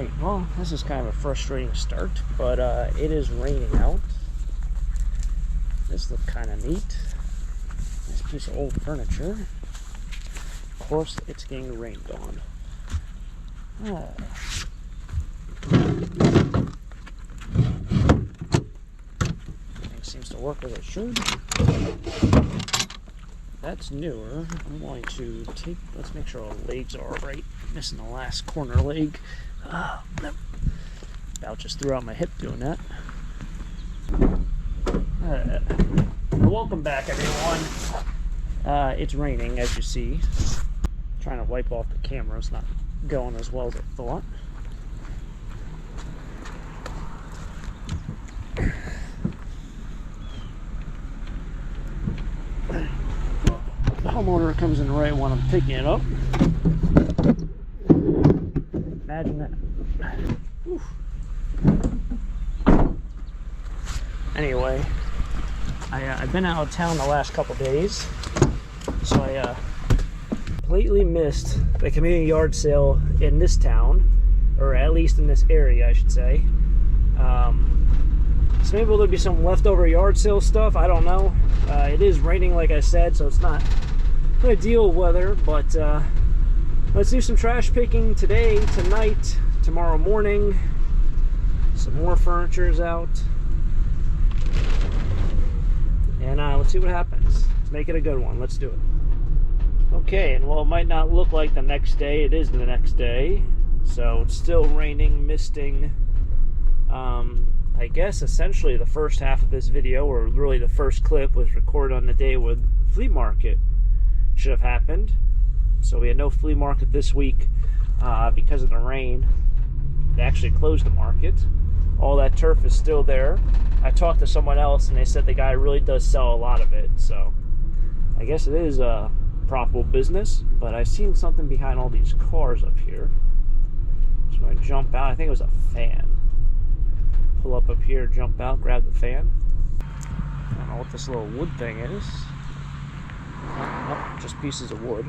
Alright, well, this is kind of a frustrating start, but it is raining out. This looks kind of neat. Nice piece of old furniture. Of course, it's getting rained on. Everything seems to work as it should. That's newer. I'm going to take, let's make sure our legs are right. Missing the last corner leg. About just threw out my hip doing that. Welcome back, everyone. It's raining, as you see. Trying to wipe off the camera. It's not going as well as I thought. The homeowner comes in right when I'm picking it up. Imagine that. Whew. Anyway, I've been out of town the last couple days, so I completely missed the community yard sale in this town, or at least in this area, I should say. So maybe there'll be some leftover yard sale stuff. I don't know. It is raining, like I said, so it's not ideal weather, but let's do some trash picking today, tonight, tomorrow morning. Some more furniture's out. And let's see what happens. Let's make it a good one. Let's do it. Okay, and while it might not look like the next day, it is the next day. So it's still raining, misting. I guess essentially the first half of this video, or really the first clip, was recorded on the day where the flea market should have happened. So we had no flea market this week because of the rain. They actually closed the market. All that turf is still there. I talked to someone else and they said the guy really does sell a lot of it. So I guess it is a profitable business, but I've seen something behind all these cars up here. So I jump out. I think it was a fan. Pull up here, jump out, grab the fan. I don't know what this little wood thing is. Nope, just pieces of wood.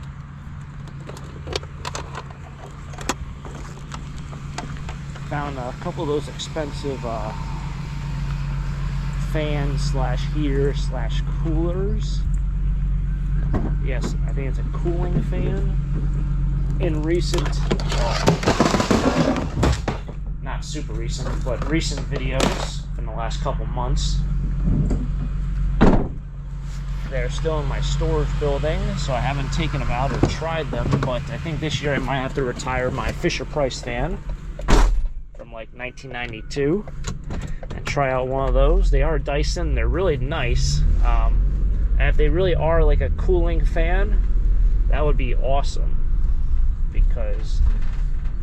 Found a couple of those expensive fans slash heater slash coolers. Yes, I think it's a cooling fan. In recent, not super recent, but recent videos in the last couple months. They're still in my storage building, so I haven't taken them out or tried them, but I think this year I might have to retire my Fisher-Price fan from like 1992 and try out one of those. They are Dyson, they're really nice, and if they really are like a cooling fan, that would be awesome, because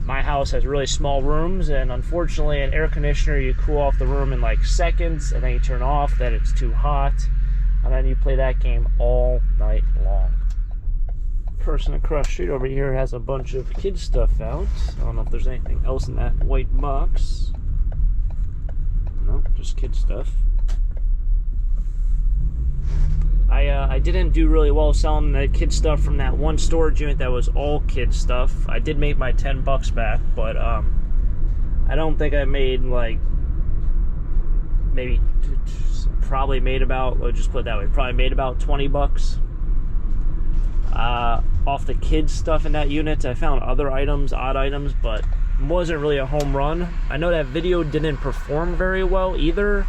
my house has really small rooms, and unfortunately an air conditioner, you cool off the room in like seconds and then you turn off, then it's too hot, and then you play that game all night long. Person across the street over here has a bunch of kids stuff out. I don't know if there's anything else in that white box. No, just kid stuff. I didn't do really well selling the kid stuff from that one storage unit that was all kid stuff. I did make my $10 back, but I don't think I made like, maybe, probably made about, let's just put it that way, probably made about $20 off the kids stuff in that unit. I found other items, odd items, but it wasn't really a home run. I know that video didn't perform very well either.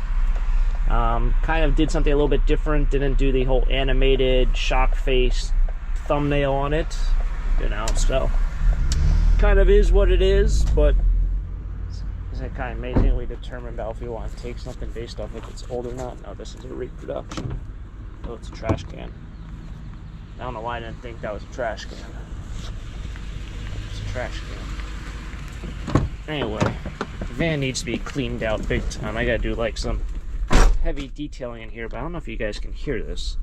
Kind of did something a little bit different, didn't do the whole animated shock face thumbnail on it, you know, so kind of is what it is. But isn't it kind of amazingly determined about if you want to take something based off if it's old or not? No, this is a reproduction. Oh, it's a trash can. I don't know why I didn't think that was a trash can. It's a trash can. Anyway, the van needs to be cleaned out big time. I gotta do like some heavy detailing in here, but I don't know if you guys can hear this.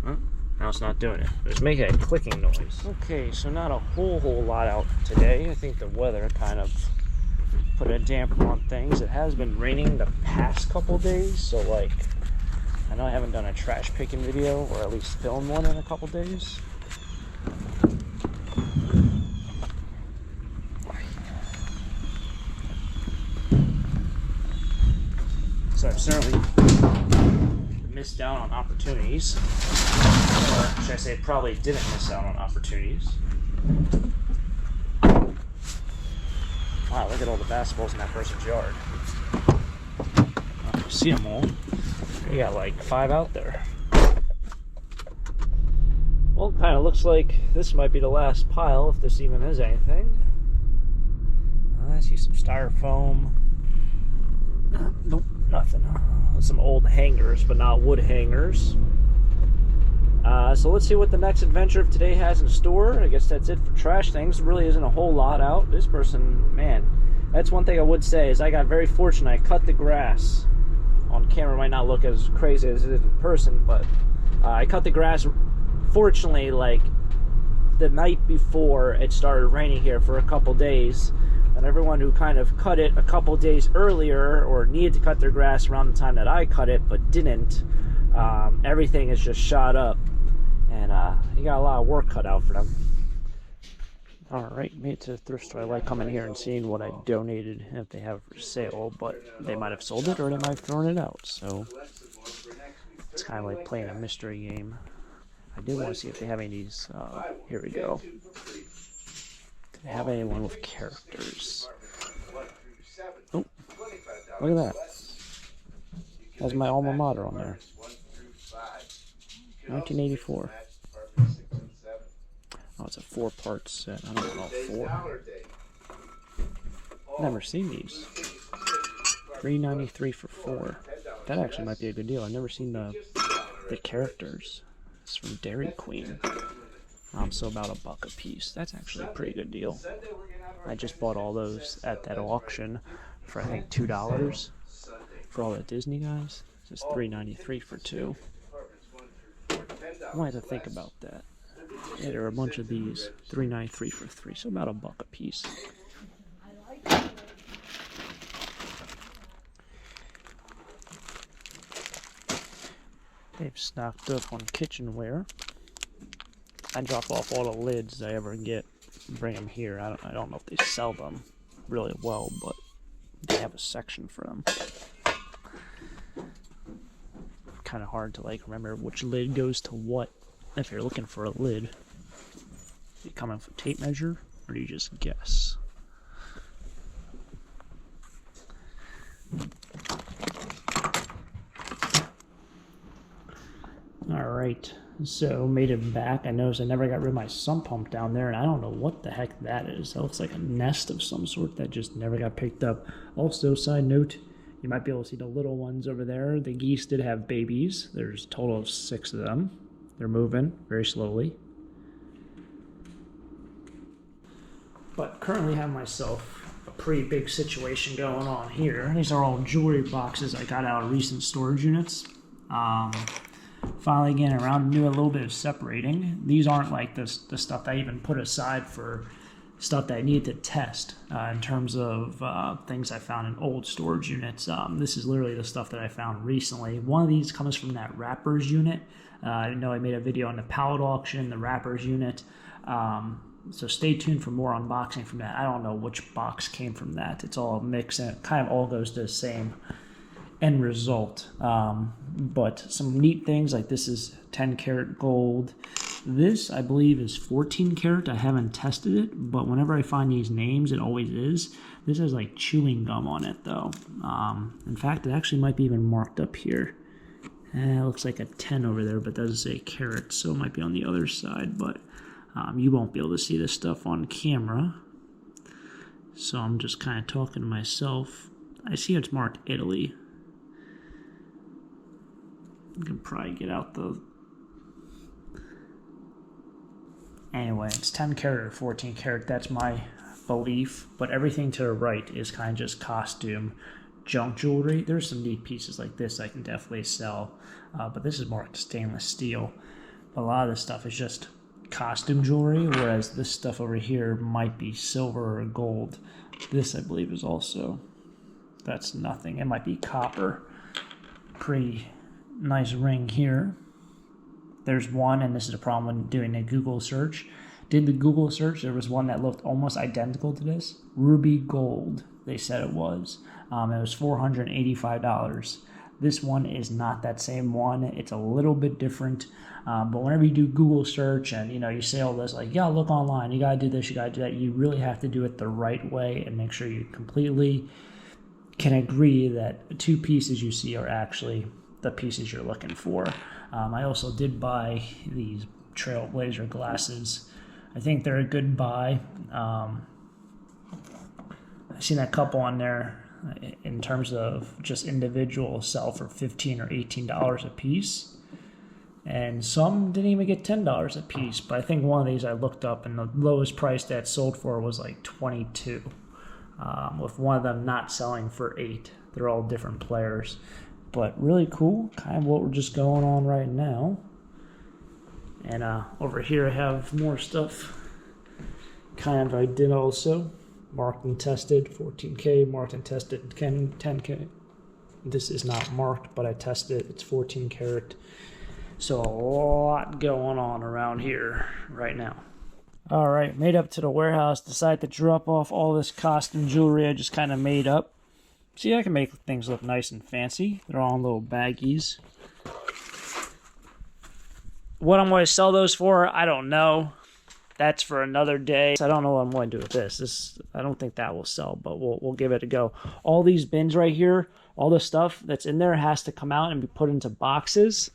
Huh? Now it's not doing it. It's making a clicking noise. Okay, so not a whole lot out today. I think the weather kind of put a damper on things. It has been raining the past couple days, so like, I know I haven't done a trash picking video, or at least filmed one in a couple days. So I've certainly missed out on opportunities. Or should I say, probably didn't miss out on opportunities. Wow, look at all the basketballs in that person's yard. I see them all. We got like 5 out there. Well, it kind of looks like this might be the last pile, if this even is anything. I see some styrofoam. Nope, nothing. Some old hangers, but not wood hangers. So let's see what the next adventure of today has in store. I guess that's it for trash things. There really isn't a whole lot out. This person, man, that's one thing I would say is I got very fortunate. I cut the grass. On camera it might not look as crazy as it is in person, but I cut the grass, fortunately, like the night before it started raining here for a couple days. And everyone who kind of cut it a couple days earlier or needed to cut their grass around the time that I cut it but didn't, everything is just shot up. And you got a lot of work cut out for them. Alright, made it to the thrift store. I like coming here and seeing what I donated if they have for sale, but they might have sold it or they might have thrown it out. So it's kind of like playing a mystery game. I did want to see if they have any of these. Here we go. Do they have anyone with characters? Oh, look at that. That's my alma mater on there. 1984. Oh, it's a 4-part set. I don't know, 4. Never seen these. $3.93 for 4. That actually might be a good deal. I've never seen the characters. It's from Dairy Queen. So about $1 a piece. That's actually a pretty good deal. I just bought all those at that auction for I think $2 for all the Disney guys. It's just $3.93 for 2. I might have to think about that. Yeah, there are a bunch of these. $3.93 for 3, so about $1 a piece. They've stocked up on kitchenware. I drop off all the lids I ever get and bring them here. I don't know if they sell them really well, but they have a section for them. Kind of hard to like remember which lid goes to what if you're looking for a lid. You come in for tape measure or do you just guess? Alright, so made it back. I noticed I never got rid of my sump pump down there, and I don't know what the heck that is. That looks like a nest of some sort that just never got picked up. Also, side note, you might be able to see the little ones over there. The geese did have babies. There's a total of 6 of them. They're moving very slowly. But currently have myself a pretty big situation going on here. These are all jewelry boxes I got out of recent storage units. Finally getting around to do a little bit of separating. These aren't like the stuff that I even put aside for stuff that I need to test in terms of things I found in old storage units. This is literally the stuff that I found recently. One of these comes from that wrappers unit. I know I made a video on the pallet auction, the wrappers unit. So stay tuned for more unboxing from that. I don't know which box came from that. It's all mixed and it kind of all goes to the same end result. But some neat things like this is 10 karat gold. This I believe is 14 karat. I haven't tested it, but whenever I find these names it always is. This has like chewing gum on it though. In fact it actually might be even marked up here. It looks like a 10 over there, but doesn't say carat, so it might be on the other side, but you won't be able to see this stuff on camera. So I'm just kind of talking to myself. I see it's marked Italy. You can probably get out the... Anyway, it's 10 karat or 14 karat, that's my belief. But everything to the right is kind of just costume junk jewelry. There's some neat pieces like this I can definitely sell. But this is marked stainless steel. A lot of this stuff is just costume jewelry, whereas this stuff over here might be silver or gold. This I believe is also... That's nothing. It might be copper. Pretty nice ring here. There's one, and this is a problem when doing a Google search. Did the Google search, there was one that looked almost identical to this. Ruby gold, they said it was. It was $485. This one is not that same one. It's a little bit different. But whenever you do Google search and, you say all this, like, yeah, look online, you got to do this, you got to do that, you really have to do it the right way and make sure you completely can agree that the 2 pieces you see are actually the pieces you're looking for. I also did buy these Trailblazer glasses. I think they're a good buy. I've seen a couple on there in terms of just individual sell for $15 or $18 a piece. And some didn't even get $10 a piece. But I think one of these I looked up and the lowest price that sold for was like $22. With one of them not selling for $8. They're all different players. But really cool. Kind of what we're just going on right now. And over here I have more stuff. Kind of I did also. Marked and tested, 14K, marked and tested, 10K. This is not marked, but I tested it. It's 14 karat. So a lot going on around here right now. All right, made up to the warehouse. Decided to drop off all this costume jewelry I just kind of made up. See, I can make things look nice and fancy. They're all in little baggies. What I'm going to sell those for, I don't know. That's for another day. I don't know what I'm going to do with this. I don't think that will sell, but we'll give it a go. All these bins right here, all the stuff that's in there has to come out and be put into boxes,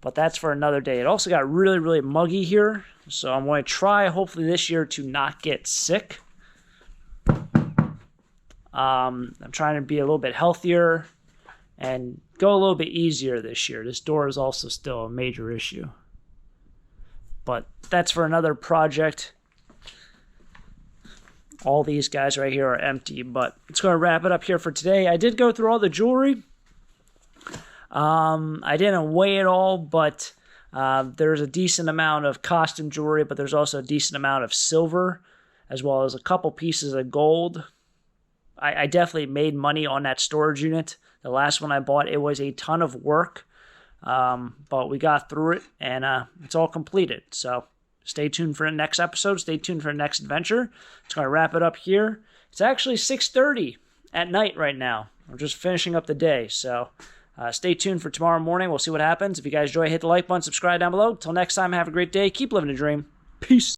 but that's for another day. It also got really, really muggy here, so I'm going to try, hopefully this year, to not get sick. I'm trying to be a little bit healthier and go a little bit easier this year. This door is also still a major issue. But that's for another project. All these guys right here are empty, but it's going to wrap it up here for today. I did go through all the jewelry. I didn't weigh it all, but there's a decent amount of costume jewelry, but there's also a decent amount of silver, as well as a couple pieces of gold. I definitely made money on that storage unit. The last one I bought, it was a ton of work. But we got through it, and it's all completed. So stay tuned for the next episode. Stay tuned for the next adventure. It's going to wrap it up here. It's actually 6:30 at night right now. We're just finishing up the day. So stay tuned for tomorrow morning. We'll see what happens. If you guys enjoy, hit the like button, subscribe down below. Till next time, have a great day. Keep living the dream. Peace.